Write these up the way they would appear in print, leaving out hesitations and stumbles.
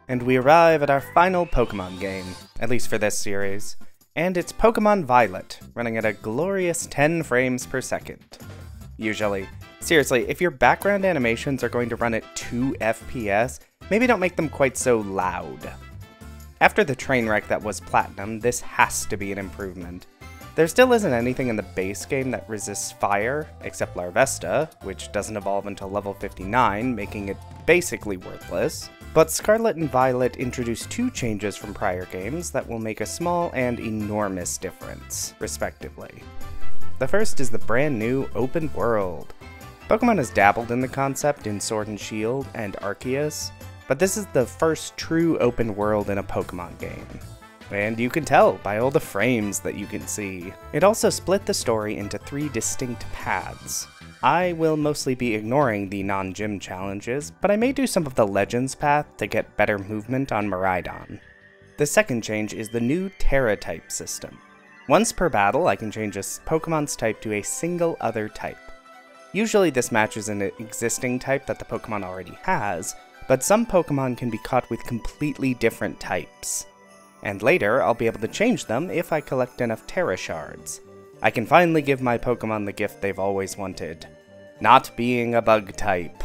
and we arrive at our final Pokemon game, at least for this series, and it's Pokémon Violet, running at a glorious 10 frames per second. Usually. Seriously, if your background animations are going to run at 2 FPS, maybe don't make them quite so loud. After the train wreck that was Platinum, this has to be an improvement. There still isn't anything in the base game that resists fire, except Larvesta, which doesn't evolve until level 59, making it basically worthless. But Scarlet and Violet introduce 2 changes from prior games that will make a small and enormous difference, respectively. The first is the brand new open world. Pokemon has dabbled in the concept in Sword and Shield and Arceus, but this is the first true open world in a Pokemon game. And you can tell by all the frames that you can see. It also split the story into 3 distinct paths. I will mostly be ignoring the non-gym challenges, but I may do some of the Legends path to get better movement on Miraidon. The second change is the new Terra type system. Once per battle, I can change a Pokemon's type to a single other type. Usually this matches an existing type that the Pokemon already has, but some Pokemon can be caught with completely different types. And later, I'll be able to change them if I collect enough Terra Shards. I can finally give my Pokemon the gift they've always wanted. Not being a bug type.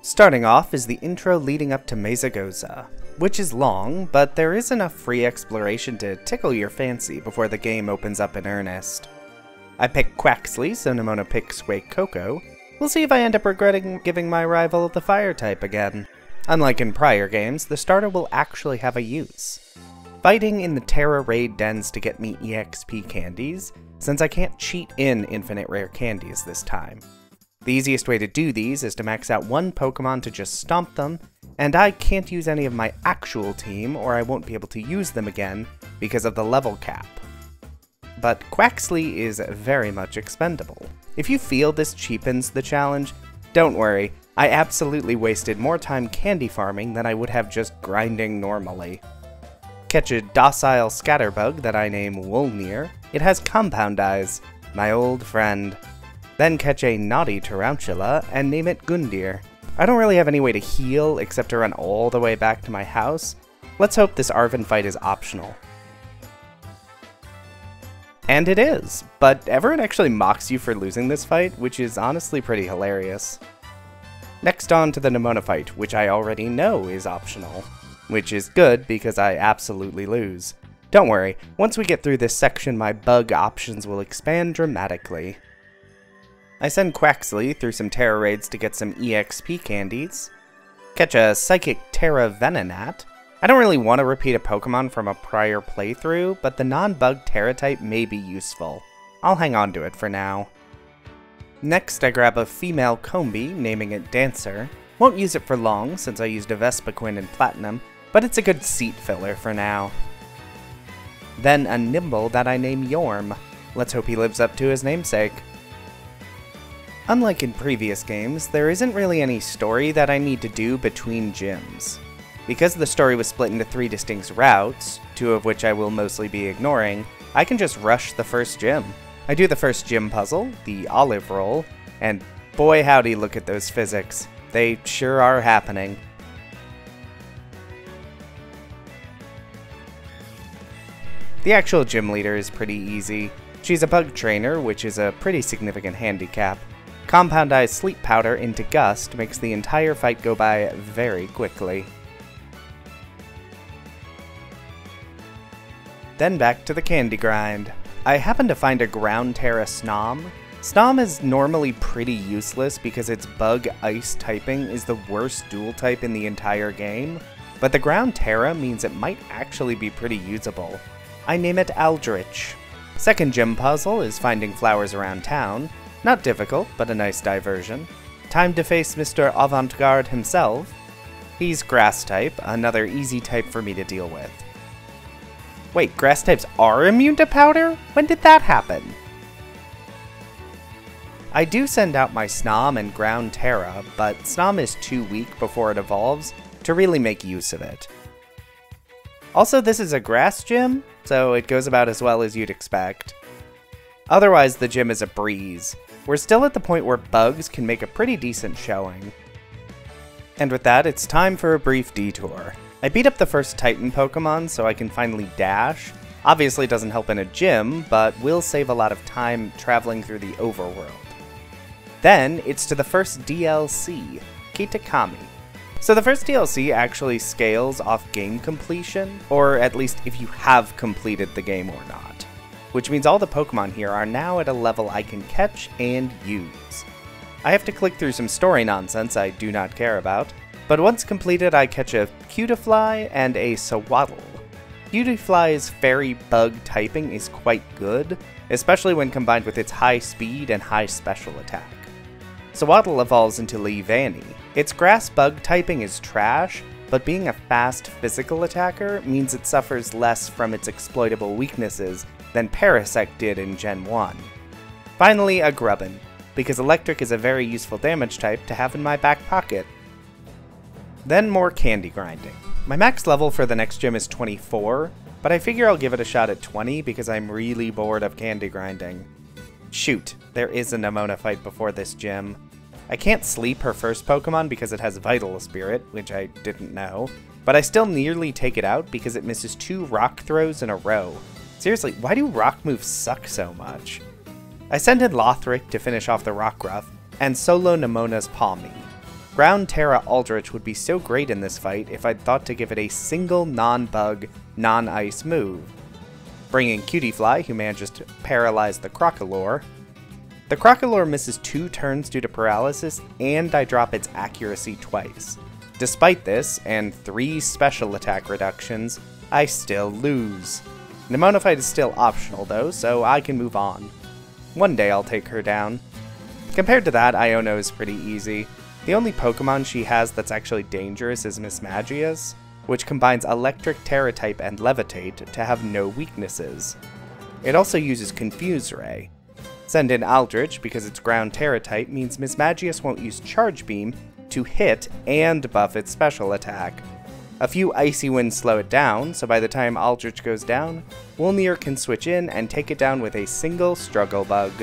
Starting off is the intro leading up to Mesagoza, which is long, but there is enough free exploration to tickle your fancy before the game opens up in earnest. I pick Quaxly, so Nimona picks Suicune. We'll see if I end up regretting giving my rival the fire type again. Unlike in prior games, the starter will actually have a use. Fighting in the Terra raid dens to get me EXP candies, since I can't cheat in infinite rare candies this time. The easiest way to do these is to max out one Pokemon to just stomp them, and I can't use any of my actual team or I won't be able to use them again because of the level cap. But Quaxly is very much expendable. If you feel this cheapens the challenge, don't worry, I absolutely wasted more time candy farming than I would have just grinding normally. Catch a docile scatterbug that I name Wolnir. It has compound eyes, my old friend. Then catch a naughty tarantula and name it Gundyr. I don't really have any way to heal except to run all the way back to my house. Let's hope this Arven fight is optional. And it is, but everyone actually mocks you for losing this fight, which is honestly pretty hilarious. Next on to the Nimona fight, which I already know is optional. Which is good because I absolutely lose. Don't worry, once we get through this section my bug options will expand dramatically. I send Quaxly through some Terra raids to get some EXP candies. Catch a Psychic Terra Venonat. I don't really want to repeat a Pokemon from a prior playthrough, but the non-bug Terra type may be useful. I'll hang on to it for now. Next, I grab a female Combee, naming it Dancer. Won't use it for long, since I used a Vespiquen in Platinum, but it's a good seat filler for now. Then a Nimble that I name Yorm. Let's hope he lives up to his namesake. Unlike in previous games, there isn't really any story that I need to do between gyms. Because the story was split into 3 distinct routes, 2 of which I will mostly be ignoring, I can just rush the first gym. I do the first gym puzzle, the Olive Roll, and boy howdy look at those physics. They sure are happening. The actual gym leader is pretty easy. She's a bug trainer, which is a pretty significant handicap. Compound Eye's Sleep Powder into Gust makes the entire fight go by very quickly. Then back to the candy grind. I happen to find a Ground Terra Snom. Snom is normally pretty useless because its bug ice typing is the worst dual type in the entire game, but the Ground Terra means it might actually be pretty usable. I name it Aldrich. Second gym puzzle is finding flowers around town. Not difficult, but a nice diversion. Time to face Mr. Avant-Garde himself. He's Grass type, another easy type for me to deal with. Wait, Grass types are immune to powder? When did that happen? I do send out my Snom and Ground Terra, but Snom is too weak before it evolves to really make use of it. Also, this is a grass gym, so it goes about as well as you'd expect. Otherwise, the gym is a breeze. We're still at the point where bugs can make a pretty decent showing. And with that, it's time for a brief detour. I beat up the first Titan Pokemon so I can finally dash. Obviously it doesn't help in a gym, but will save a lot of time traveling through the overworld. Then, it's to the first DLC, Kitakami. So the first DLC actually scales off game completion, or at least if you have completed the game or not. Which means all the Pokemon here are now at a level I can catch and use. I have to click through some story nonsense I do not care about, but once completed I catch a Cutiefly and a Sawaddle. Cutiefly's fairy bug typing is quite good, especially when combined with its high speed and high special attack. Sawaddle evolves into Leavanny. Its grass bug typing is trash, but being a fast physical attacker means it suffers less from its exploitable weaknesses than Parasect did in Gen 1. Finally, a Grubbin, because Electric is a very useful damage type to have in my back pocket. Then more candy grinding. My max level for the next gym is 24, but I figure I'll give it a shot at 20 because I'm really bored of candy grinding. Shoot, there is a Nemona fight before this gym. I can't sleep her first Pokemon because it has Vital Spirit, which I didn't know, but I still nearly take it out because it misses 2 rock throws in a row. Seriously, why do rock moves suck so much? I send in Lothric to finish off the Rockruff, and solo Nemona's Palmy. Ground Terra Aldrich would be so great in this fight if I'd thought to give it a single non-bug, non-ice move. Bring in Cutiefly, who manages to paralyze the Crocalor. The Crocalor misses 2 turns due to paralysis, and I drop its accuracy twice. Despite this, and 3 special attack reductions, I still lose. Nemona fight is still optional though, so I can move on. One day I'll take her down. Compared to that, Iono is pretty easy. The only Pokemon she has that's actually dangerous is Mismagius, which combines Electric, Terra type, and Levitate to have no weaknesses. It also uses Confuse Ray. Send in Aldrich because its Ground Terra type means Mismagius won't use Charge Beam to hit and buff its special attack. A few Icy Winds slow it down, so by the time Aldrich goes down, Wolnir can switch in and take it down with a single Struggle Bug.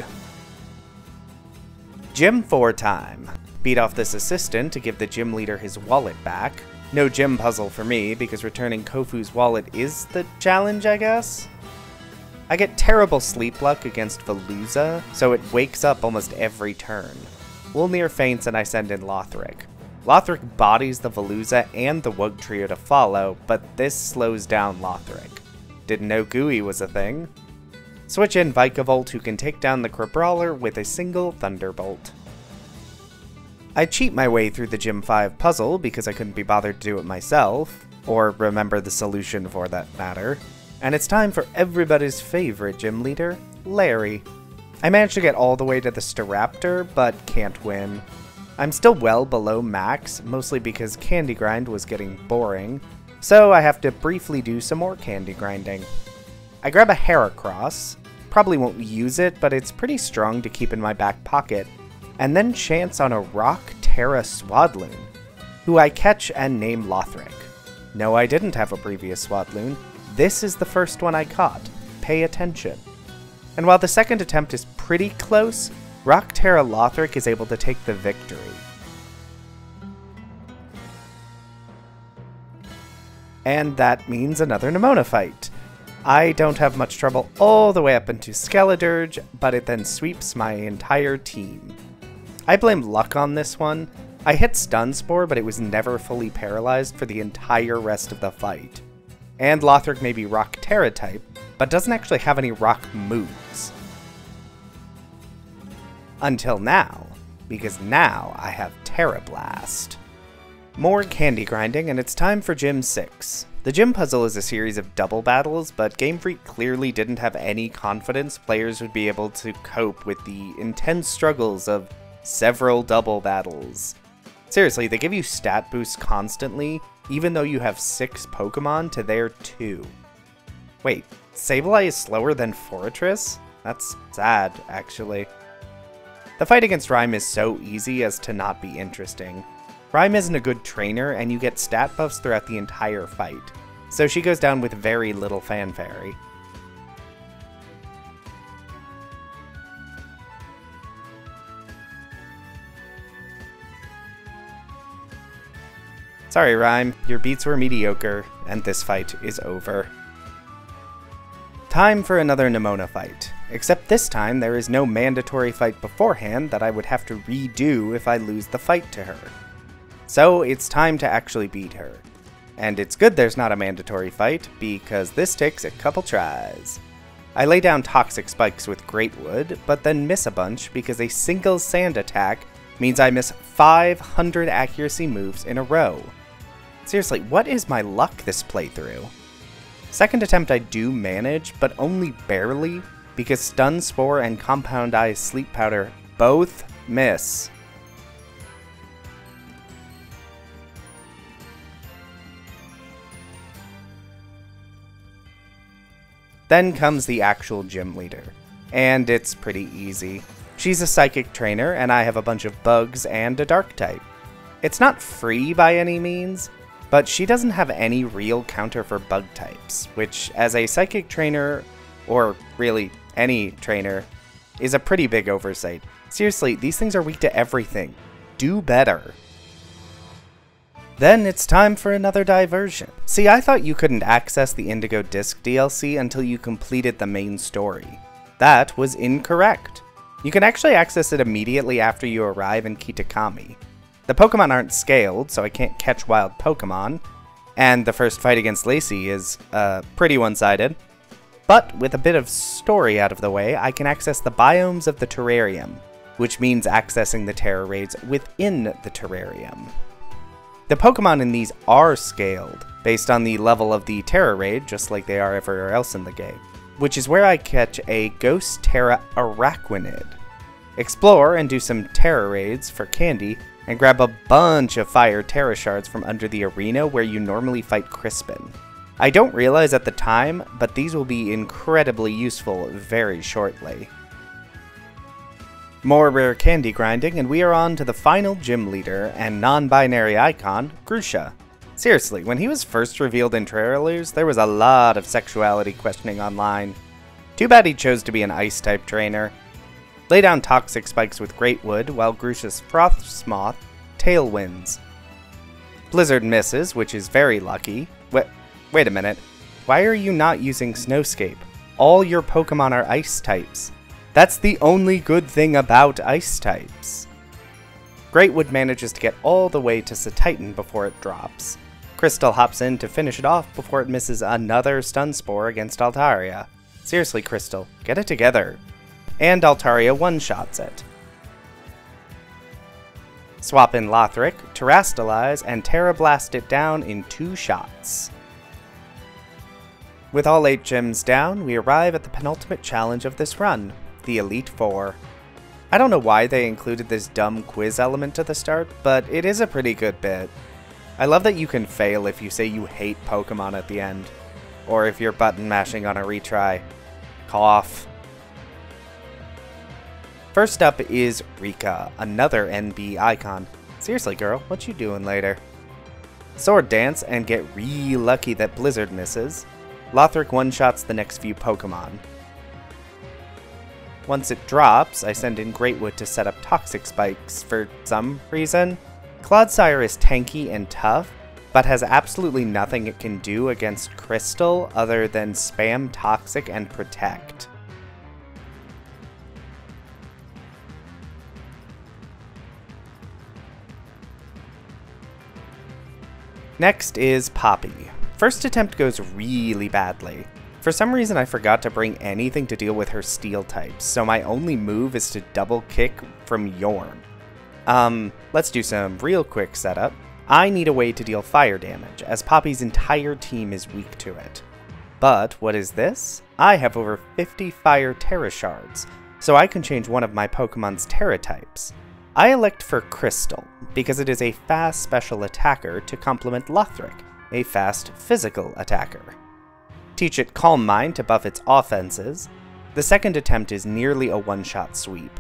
Gym 4 time. Beat off this assistant to give the gym leader his wallet back. No gym puzzle for me, because returning Kofu's wallet is the challenge, I guess? I get terrible sleep luck against Veluza, so it wakes up almost every turn. Wolnir faints and I send in Lothric. Lothric bodies the Veluza and the Wugtrio to follow, but this slows down Lothric. Didn't know Gooey was a thing. Switch in Vikavolt, who can take down the Crabrawler with a single Thunderbolt. I cheat my way through the Gym 5 puzzle because I couldn't be bothered to do it myself, or remember the solution for that matter, and it's time for everybody's favorite gym leader, Larry. I managed to get all the way to the Staraptor, but can't win. I'm still well below max, mostly because Candy Grind was getting boring, so I have to briefly do some more candy grinding. I grab a Heracross, probably won't use it, but it's pretty strong to keep in my back pocket, and then chance on a Rock Terra Swadloon, who I catch and name Lothric. No, I didn't have a previous Swadloon. This is the first one I caught. Pay attention. And while the second attempt is pretty close, Rock Terra Lothric is able to take the victory. And that means another Nemona fight. I don't have much trouble all the way up into Skeledirge, but it then sweeps my entire team. I blame luck on this one. I hit Stun Spore, but it was never fully paralyzed for the entire rest of the fight. And Lothric may be Rock Terra type, but doesn't actually have any rock moves. Until now, because now I have Terra Blast. More candy grinding, and it's time for Gym 6. The gym puzzle is a series of double battles, but Game Freak clearly didn't have any confidence players would be able to cope with the intense struggles of several double battles. Seriously, they give you stat boosts constantly, even though you have 6 Pokemon to their 2. Wait, Sableye is slower than Forretress? That's sad, actually. The fight against Rhyme is so easy as to not be interesting. Rhyme isn't a good trainer, and you get stat buffs throughout the entire fight, so she goes down with very little fanfare. Sorry, Rhyme, your beats were mediocre, and this fight is over. Time for another Nemona fight, except this time there is no mandatory fight beforehand that I would have to redo if I lose the fight to her. So it's time to actually beat her. And it's good there's not a mandatory fight, because this takes a couple tries. I lay down toxic spikes with Great Wood, but then miss a bunch because a single sand attack means I miss 500 accuracy moves in a row. Seriously, what is my luck this playthrough? Second attempt I do manage, but only barely, because Stun Spore and Compound Eye Sleep Powder both miss. Then comes the actual gym leader, and it's pretty easy. She's a psychic trainer, and I have a bunch of bugs and a dark type. It's not free by any means, but she doesn't have any real counter for bug types, which as a psychic trainer, or really any trainer, is a pretty big oversight. Seriously, these things are weak to everything. Do better. Then it's time for another diversion. See, I thought you couldn't access the Indigo Disc DLC until you completed the main story. That was incorrect. You can actually access it immediately after you arrive in Kitakami. The Pokemon aren't scaled, so I can't catch wild Pokemon, and the first fight against Lacey is, pretty one-sided. But with a bit of story out of the way, I can access the biomes of the terrarium, which means accessing the Terra Raids within the terrarium. The Pokemon in these are scaled, based on the level of the Terra Raid, just like they are everywhere else in the game, which is where I catch a Ghost Terra Araquanid. Explore and do some Terra Raids for candy, and grab a bunch of Fire Terra Shards from under the arena where you normally fight Crispin. I don't realize at the time, but these will be incredibly useful very shortly. More rare candy grinding, and we are on to the final gym leader and non-binary icon, Grusha. Seriously, when he was first revealed in trailers, there was a lot of sexuality questioning online. Too bad he chose to be an Ice-type trainer. Lay down toxic spikes with Great Wood, while Grusha's Frosmoth tailwinds. Blizzard misses, which is very lucky. Wait a minute. Why are you not using Snowscape? All your Pokemon are Ice types. That's the only good thing about Ice types. Great Wood manages to get all the way to Satitan before it drops. Crystal hops in to finish it off before it misses another Stun Spore against Altaria. Seriously, Crystal, get it together. And Altaria one-shots it. Swap in Lothric, Terrastalize, and Terra Blast it down in 2 shots. With all 8 gyms down, we arrive at the penultimate challenge of this run, the Elite Four. I don't know why they included this dumb quiz element to the start, but it is a pretty good bit. I love that you can fail if you say you hate Pokemon at the end, or if you're button mashing on a retry. Cough. First up is Rika, another NB icon. Seriously girl, what you doing later? Sword Dance and get real lucky that Blizzard misses. Lothric one-shots the next few Pokemon. Once it drops, I send in Great Wood to set up Toxic Spikes for some reason. Clodsire is tanky and tough, but has absolutely nothing it can do against Crystal other than spam Toxic and Protect. Next is Poppy. First attempt goes really badly. For some reason I forgot to bring anything to deal with her steel types, so my only move is to double kick from Yorn. Let's do some real quick setup. I need a way to deal fire damage, as Poppy's entire team is weak to it. But what is this? I have over 50 Fire Terra Shards, so I can change one of my Pokemon's Terra types. I elect for Crystal, because it is a fast special attacker to complement Lothric, a fast physical attacker. Teach it Calm Mind to buff its offenses. The second attempt is nearly a one-shot sweep.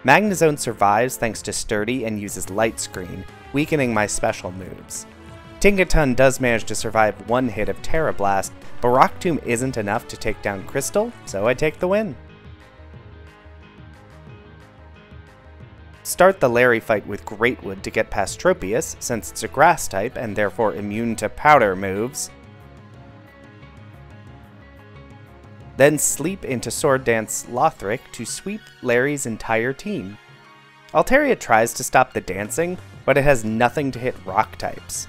Magnezone survives thanks to Sturdy and uses Light Screen, weakening my special moves. Tinkaton does manage to survive one hit of Terra Blast, but Rock Tomb isn't enough to take down Crystal, so I take the win. Start the Larry fight with Greatwood to get past Tropius, since it's a grass type and therefore immune to powder moves. Then sleep into Sword Dance Lothric to sweep Larry's entire team. Altaria tries to stop the dancing, but it has nothing to hit rock types.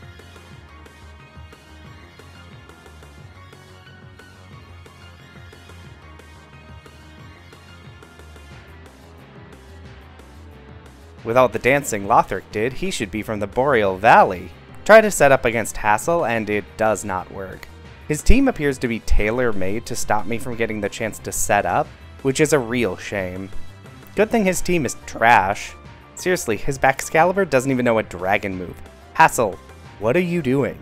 With all the dancing Lothric did, he should be from the Boreal Valley. Try to set up against Hassel, and it does not work. His team appears to be tailor-made to stop me from getting the chance to set up, which is a real shame. Good thing his team is trash. Seriously, his Baxcalibur doesn't even know a dragon move. Hassel, what are you doing?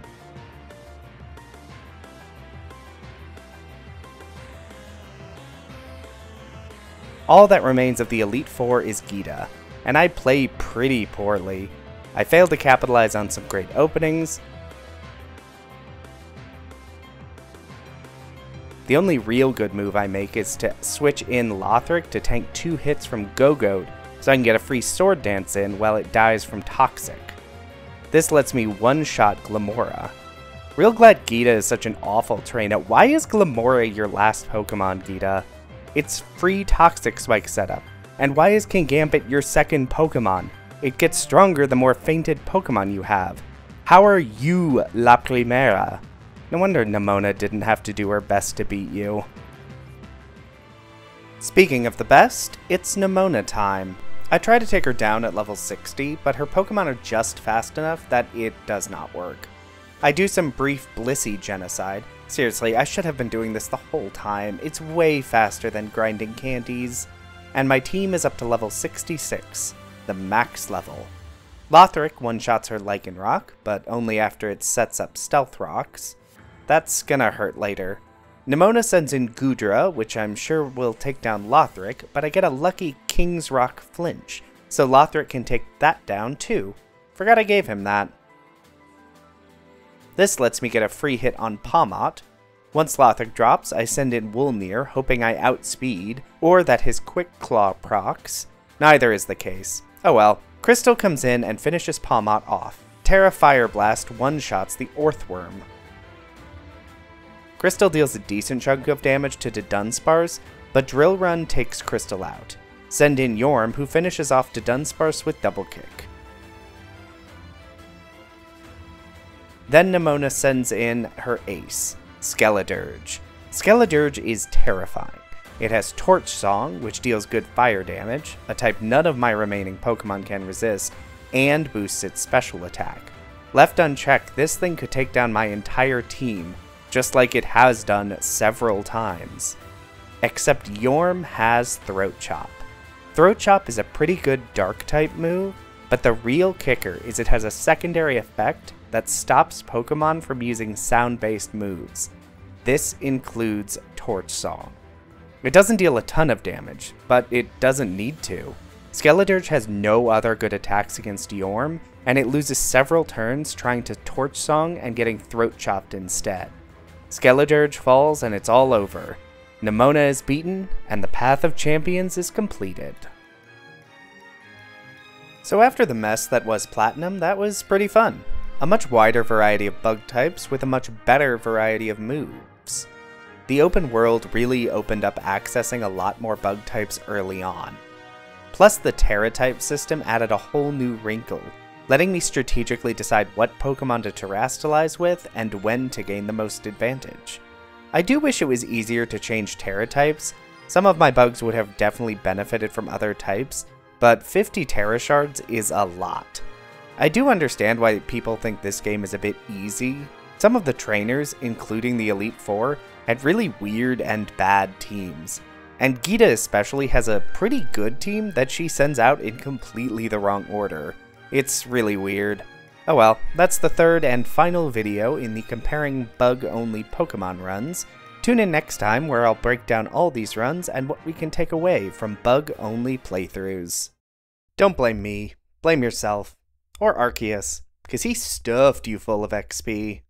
All that remains of the Elite Four is Gita, and I play pretty poorly. I failed to capitalize on some great openings. The only real good move I make is to switch in Lothric to tank 2 hits from Go-Goat, so I can get a free Sword Dance in while it dies from Toxic. This lets me one-shot Glamora. Real glad Gita is such an awful trainer. Why is Glamora your last Pokemon, Gita? It's free Toxic Spike setup. And why is Kingambit your second Pokemon? It gets stronger the more fainted Pokemon you have. How are you La Primera? No wonder Nemona didn't have to do her best to beat you. Speaking of the best, it's Nemona time. I try to take her down at level 60, but her Pokemon are just fast enough that it does not work. I do some brief Blissey genocide. Seriously, I should have been doing this the whole time. It's way faster than grinding candies. And my team is up to level 66, the max level. Lothric one-shots her Lycanroc, but only after it sets up Stealth Rocks. That's gonna hurt later. Nemona sends in Goodra, which I'm sure will take down Lothric, but I get a lucky King's Rock flinch, so Lothric can take that down too. Forgot I gave him that. This lets me get a free hit on Pawmot. Once Lothric drops, I send in Woolnir, hoping I outspeed, or that his Quick Claw procs. Neither is the case. Oh well. Crystal comes in and finishes Pawmot off. Terra Fire Blast one-shots the Orthworm. Crystal deals a decent chunk of damage to the Dunsparce, but Drill Run takes Crystal out. Send in Yorm, who finishes off the Dunsparce with Double Kick. Then Nemona sends in her ace, Skeledirge. Skeledirge is terrifying. It has Torch Song, which deals good fire damage, a type none of my remaining Pokemon can resist, and boosts its special attack. Left unchecked, this thing could take down my entire team, just like it has done several times. Except Yorm has Throat Chop. Throat Chop is a pretty good Dark-type move, but the real kicker is it has a secondary effect that stops Pokemon from using sound-based moves. This includes Torch Song. It doesn't deal a ton of damage, but it doesn't need to. Skeledirge has no other good attacks against Yorm, and it loses several turns trying to Torch Song and getting Throat Chopped instead. Skeledirge falls and it's all over. Nemona is beaten, and the Path of Champions is completed. So after the mess that was Platinum, that was pretty fun. A much wider variety of bug types with a much better variety of moves. The open world really opened up accessing a lot more bug types early on. Plus the Terra type system added a whole new wrinkle, letting me strategically decide what Pokemon to terrestrialize with and when to gain the most advantage. I do wish it was easier to change Terra types. Some of my bugs would have definitely benefited from other types, but 50 Terra Shards is a lot. I do understand why people think this game is a bit easy. Some of the trainers, including the Elite Four, had really weird and bad teams. And Gita especially has a pretty good team that she sends out in completely the wrong order. It's really weird. Oh well, that's the third and final video in the comparing bug-only Pokemon runs. Tune in next time where I'll break down all these runs and what we can take away from bug-only playthroughs. Don't blame me, blame yourself. Or Arceus, 'cause he stuffed you full of XP.